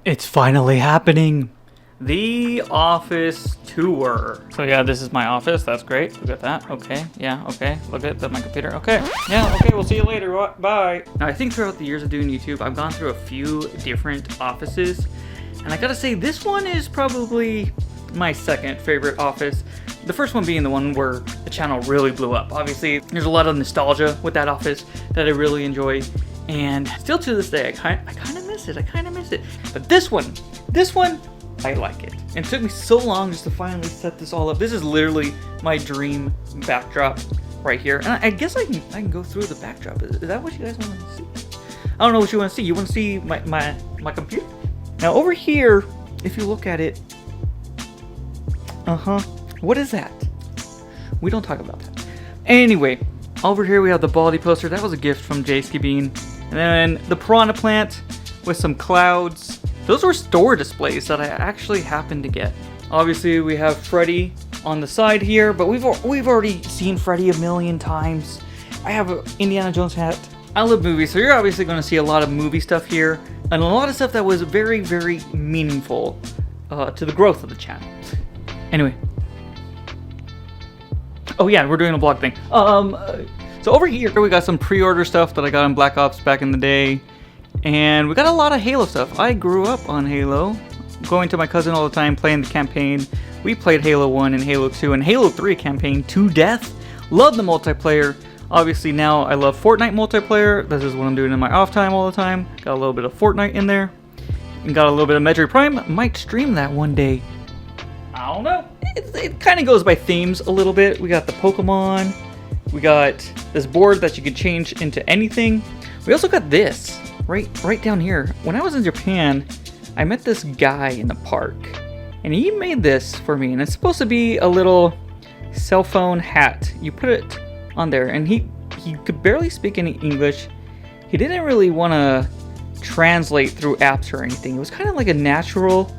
It's finally happening. The office tour. So yeah, this is my office. That's great. Look at that. Okay. Yeah. Okay. Look at my computer. Okay. Yeah. Okay. We'll see you later. Bye. Now I think throughout the years of doing YouTube, I've gone through a few different offices, and I gotta say this one is probably my second favorite office. The first one being the one where the channel really blew up. Obviously, there's a lot of nostalgia with that office that I really enjoy. And still to this day, I kind of miss it. But this one, I like it. And it took me so long just to finally set this all up. This is literally my dream backdrop right here. And I guess I can go through the backdrop. Is that what you guys want to see? I don't know what you want to see. You want to see my computer? Now over here, if you look at it, what is that? We don't talk about that. Anyway, over here we have the Baldy poster. That was a gift from J-Ski Bean. And then the piranha plant with some clouds. Those were store displays that I actually happened to get. Obviously, we have Freddy on the side here, but we've already seen Freddy a million times. I have an Indiana Jones hat. I love movies, so you're obviously going to see a lot of movie stuff here, and a lot of stuff that was very, very meaningful to the growth of the channel. Anyway. Oh yeah, we're doing a vlog thing. So over here, we got some pre-order stuff that I got on Black Ops back in the day. And we got a lot of Halo stuff. I grew up on Halo, going to my cousin all the time, playing the campaign. We played Halo 1 and Halo 2 and Halo 3 campaign to death. Love the multiplayer. Obviously now I love Fortnite multiplayer. This is what I'm doing in my off time all the time. Got a little bit of Fortnite in there. And got a little bit of Metroid Prime. Might stream that one day. I don't know. It kind of goes by themes a little bit. We got the Pokemon. We got this board that you can change into anything. We also got this right down here. When I was in Japan, I met this guy in the park, and he made this for me. And it's supposed to be a little cell phone hat. You put it on there, and he could barely speak any English. He didn't really want to translate through apps or anything. It was kind of like a natural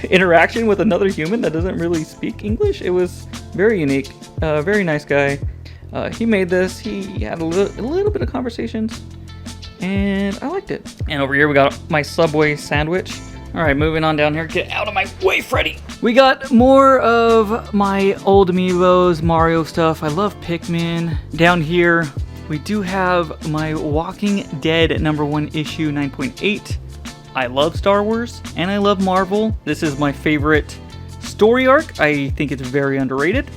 interaction with another human that doesn't really speak English. It was very unique. Very nice guy. He made this. He had a little bit of conversations, and I liked it. And over here we got my Subway sandwich. All right, moving on down here. Get out of my way, Freddy. We got more of my old amiibos, Mario stuff. I love Pikmin. Down here, we do have my Walking Dead #1 issue 9.8. I love Star Wars, and I love Marvel. This is my favorite story arc. I think it's very underrated.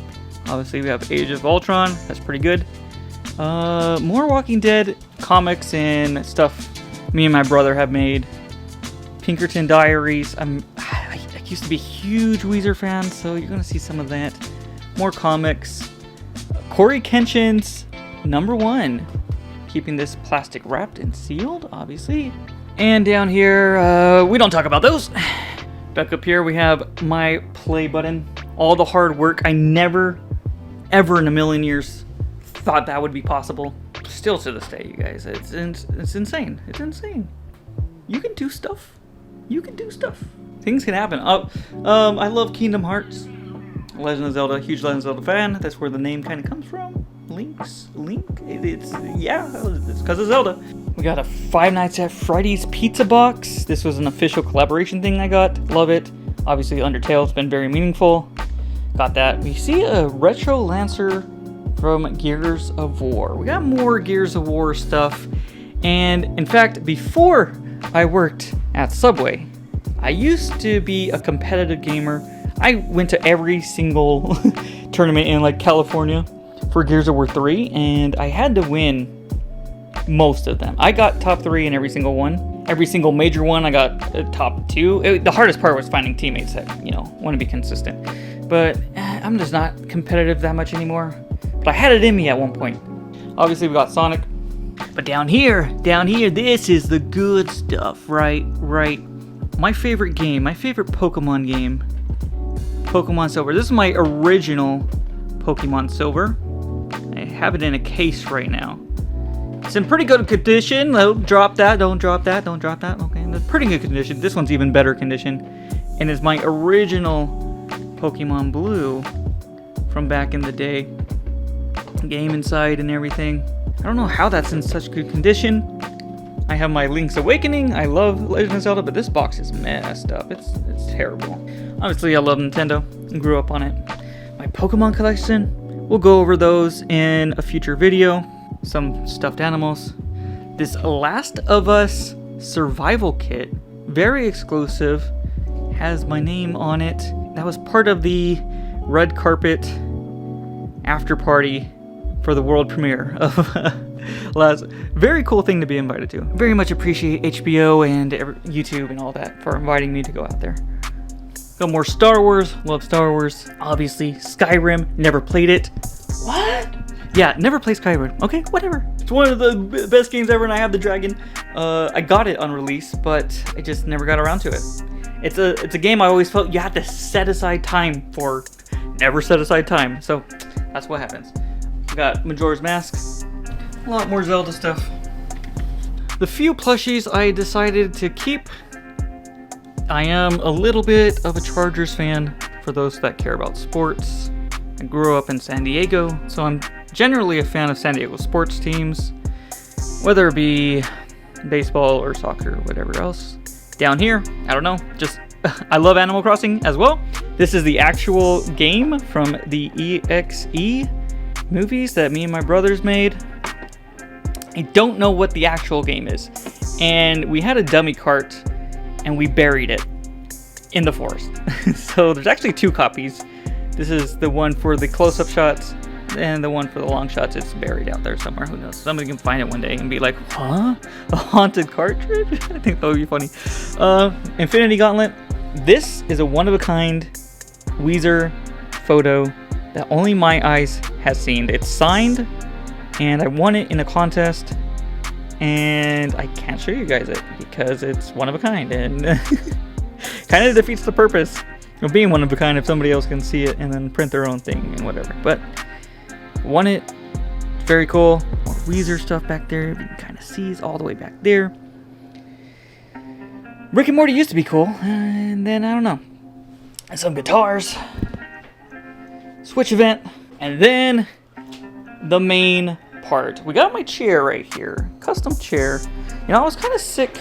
Obviously, we have Age of Ultron. That's pretty good. More Walking Dead comics and stuff me and my brother have made. Pinkerton Diaries. I used to be a huge Weezer fan, so you're going to see some of that. More comics. Corey Kenshin's #1. Keeping this plastic wrapped and sealed, obviously. And down here, we don't talk about those. Back up here, we have my play button. All the hard work. I never, ever in a million years thought that would be possible. Still to this day, you guys. It's insane. It's insane. You can do stuff. You can do stuff. Things can happen. I love Kingdom Hearts. Legend of Zelda. Huge Legend of Zelda fan. That's where the name kind of comes from. Link. It's because of Zelda. We got a Five Nights at Freddy's pizza box. This was an official collaboration thing I got. Love it. Obviously, Undertale's been very meaningful. Got that. We see a Retro Lancer from Gears of War. We got more Gears of War stuff. And in fact, before I worked at Subway, I used to be a competitive gamer. I went to every single tournament in like California for Gears of War 3, and I had to win most of them. I got top 3 in every single one. Every single major one, I got top 2. The hardest part was finding teammates that, want to be consistent. But I'm just not competitive that much anymore. But I had it in me at one point. Obviously, we got Sonic. But down here, this is the good stuff, right? My favorite game, my favorite Pokemon game, Pokemon Silver. This is my original Pokemon Silver. I have it in a case right now. It's in pretty good condition. Don't drop that. Okay, in pretty good condition. This one's even better condition. And it's my original Pokemon Blue from back in the day. Game inside and everything. I don't know how that's in such good condition. I have my Link's Awakening. I love Legend of Zelda, but this box is messed up. It's terrible. Obviously, I love Nintendo and grew up on it. My Pokemon collection, we'll go over those in a future video. Some stuffed animals. This Last of Us survival kit, very exclusive, has my name on it. That was part of the red carpet after party for the world premiere of last. Very cool thing to be invited to. Very much appreciate HBO and YouTube and all that for inviting me to go out there. Got more Star Wars. Love Star Wars. Obviously, Skyrim. Never played it. What? Yeah, never played Skyrim. Okay, whatever. It's one of the best games ever, and I have the dragon. I got it on release, but I just never got around to it. It's a game I always felt you had to set aside time for. Never set aside time, so that's what happens. We got Majora's Mask. A lot more Zelda stuff. The few plushies I decided to keep. I am a little bit of a Chargers fan for those that care about sports. I grew up in San Diego, so I'm generally a fan of San Diego sports teams, whether it be baseball or soccer or whatever else. Down here, I don't know, just I love Animal Crossing as well. This is the actual game from the EXE movies that me and my brothers made. I don't know what the actual game is, and we had a dummy cart and we buried it in the forest. So there's actually two copies. This is the one for the close-up shots, and the one for the long shots. It's buried out there somewhere. Who knows? Somebody can find it one day and be like, huh? A haunted cartridge? I think that would be funny. Infinity Gauntlet. This is a one-of-a-kind Weezer photo that only my eyes has seen. It's signed, and I won it in a contest, and I can't show you guys it because it's one of a kind, and kind of defeats the purpose of being one of a kind if somebody else can see it and then print their own thing and whatever. But won it. It's very cool. More Weezer stuff back there. You can kind of see all the way back there. Rick and Morty used to be cool, and then I don't know. Some guitars. Switch event, and then the main part. We got my chair right here, custom chair. You know, I was kind of sick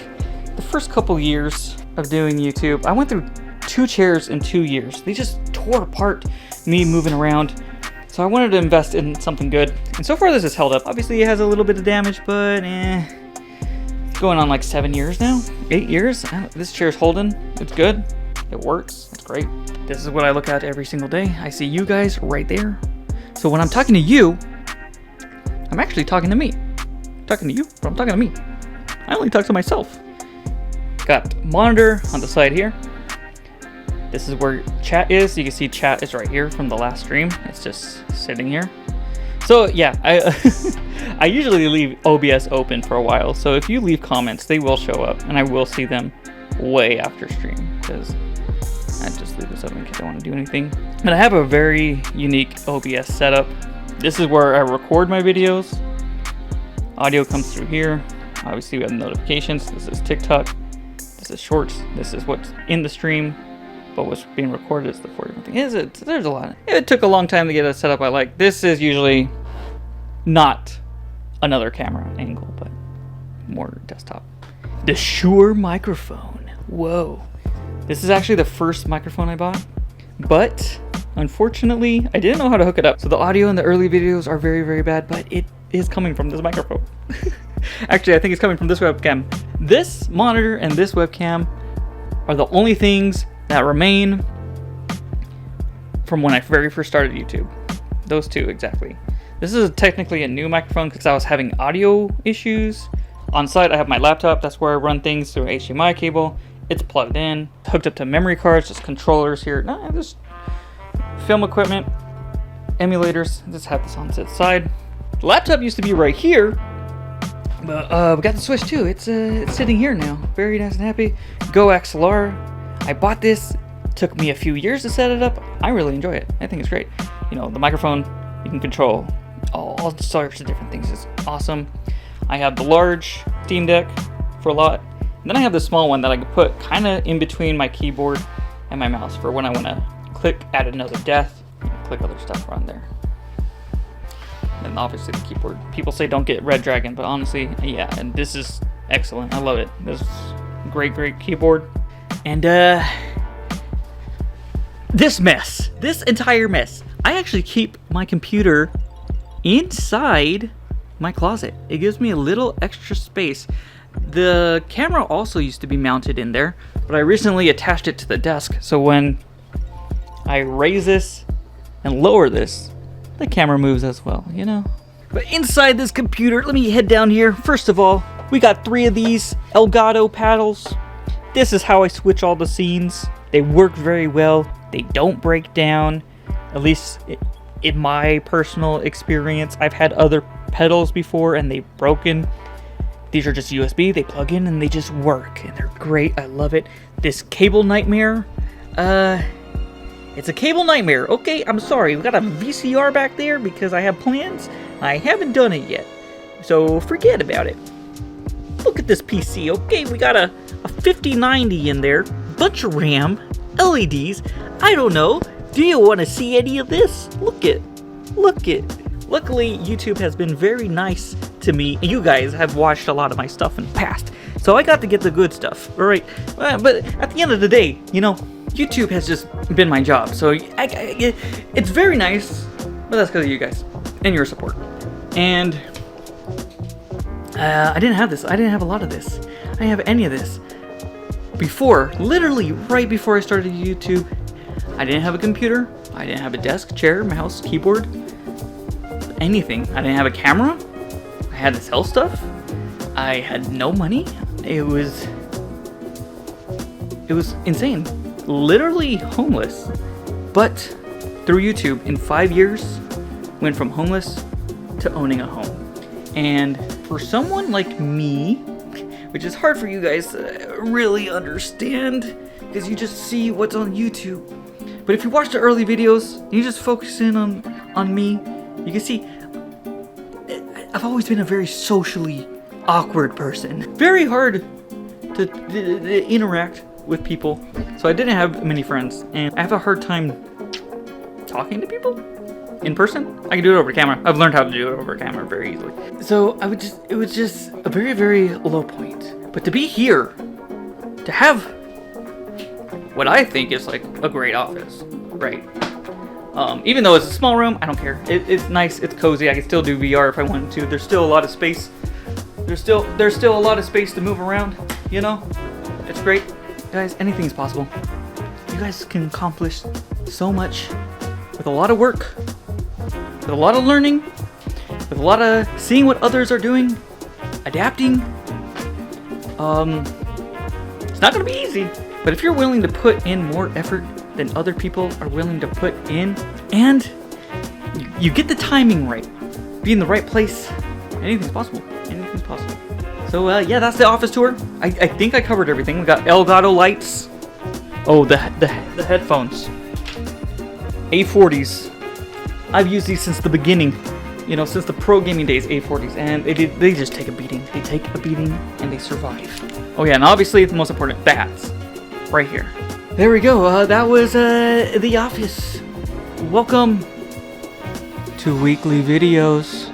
the first couple years of doing YouTube. I went through 2 chairs in 2 years. They just tore apart me moving around. So I wanted to invest in something good. And so far this has held up. Obviously it has a little bit of damage, but it's going on like 7 years now, 8 years. This chair's holding. It's good. It works. It's great. This is what I look at every single day. I see you guys right there. So when I'm talking to you, I'm actually talking to me. I'm talking to you, but I'm talking to me. I only talk to myself. Got monitor on the side here. This is where chat is. You can see chat is right here from the last stream. It's just sitting here. So yeah, I usually leave OBS open for a while. So if you leave comments, they will show up, and I will see them way after stream because I just leave this open in case I want to do anything. But I have a very unique OBS setup. This is where I record my videos. Audio comes through here. Obviously we have notifications. This is TikTok. This is shorts. This is what's in the stream. But what's being recorded is the 4 different things. There's a lot. It took a long time to get a setup I like. This is usually not another camera angle, but more desktop. The Shure microphone. Whoa. This is actually the first microphone I bought, but unfortunately I didn't know how to hook it up. So the audio in the early videos are very, very bad, but it is coming from this microphone. Actually, I think it's coming from this webcam. This monitor and this webcam are the only things that remain from when I very first started YouTube. Those two exactly. This is technically a new microphone because I was having audio issues. On site I have my laptop. That's where I run things through an HDMI cable. It's plugged in, hooked up to memory cards, just controllers here. No, just film equipment, emulators. Just have this on its side. The laptop used to be right here, but we got the Switch too. It's sitting here now. Very nice and happy. Go XLR. I bought this. Took me a few years to set it up. I really enjoy it. I think it's great. You know, the microphone, you can control all sorts of different things. It's awesome. I have the large Steam Deck for a lot. And then I have the small one that I can put kind of in between my keyboard and my mouse for when I want to click add another death and click other stuff around there. And obviously the keyboard. People say don't get Red Dragon, but honestly, yeah. And this is excellent. I love it. This is a great keyboard. And this entire mess. I actually keep my computer inside my closet. It gives me a little extra space. The camera also used to be mounted in there, but I recently attached it to the desk, so when I raise this and lower this, the camera moves as well, you know? But inside this computer, let me head down here. First of all, we got 3 of these Elgato paddles. This is how I switch all the scenes. They work very well. They don't break down, at least in my personal experience. I've had other pedals before and they've broken. These are just USB, they plug in and they just work, and they're great. I love it. This cable nightmare, it's a cable nightmare. Okay, I'm sorry. We got a VCR back there because I have plans. I haven't done it yet, so forget about it. Look at this PC. Okay, we got a 5090 in there, bunch of RAM, LEDs. I don't know. Do you want to see any of this? Look it. Luckily, YouTube has been very nice to me. You guys have watched a lot of my stuff in the past, so I got to get the good stuff, all right? But at the end of the day, you know, YouTube has just been my job, so it's very nice, but that's because of you guys and your support. And I didn't have this. I didn't have a lot of this. I didn't have any of this before. Literally right before I started YouTube, I didn't have a computer. I didn't have a desk, chair, mouse, keyboard, anything. I didn't have a camera. I had to sell stuff. I had no money. It was insane. Literally homeless. But through YouTube, in 5 years, went from homeless to owning a home. And for someone like me, which is hard for you guys to really understand because you just see what's on YouTube. But if you watch the early videos, you just focus in on me, you can see I've always been a very socially awkward person. Very hard to interact with people. So I didn't have many friends, and I have a hard time talking to people in person. I can do it over camera. I've learned how to do it over camera very easily. So it was just a very low point. But to be here, to have what I think is like a great office, right? Even though it's a small room, I don't care. It's nice, it's cozy. I can still do VR if I wanted to. There's still a lot of space. There's still a lot of space to move around, you know? It's great. Guys, anything's possible. You guys can accomplish so much with a lot of work, with a lot of learning, with a lot of seeing what others are doing, adapting. It's not gonna be easy, but if you're willing to put in more effort than other people are willing to put in, and you get the timing right, be in the right place, anything's possible. Anything's possible. So yeah, that's the office tour. I think I covered everything. We got Elgato lights. Oh, the headphones. A40s. I've used these since the beginning. You know, since the pro gaming days, A40s, and they just take a beating. They take a beating and they survive. Oh yeah, and obviously the most important, bats, right here. There we go. That was the office. Welcome to weekly videos.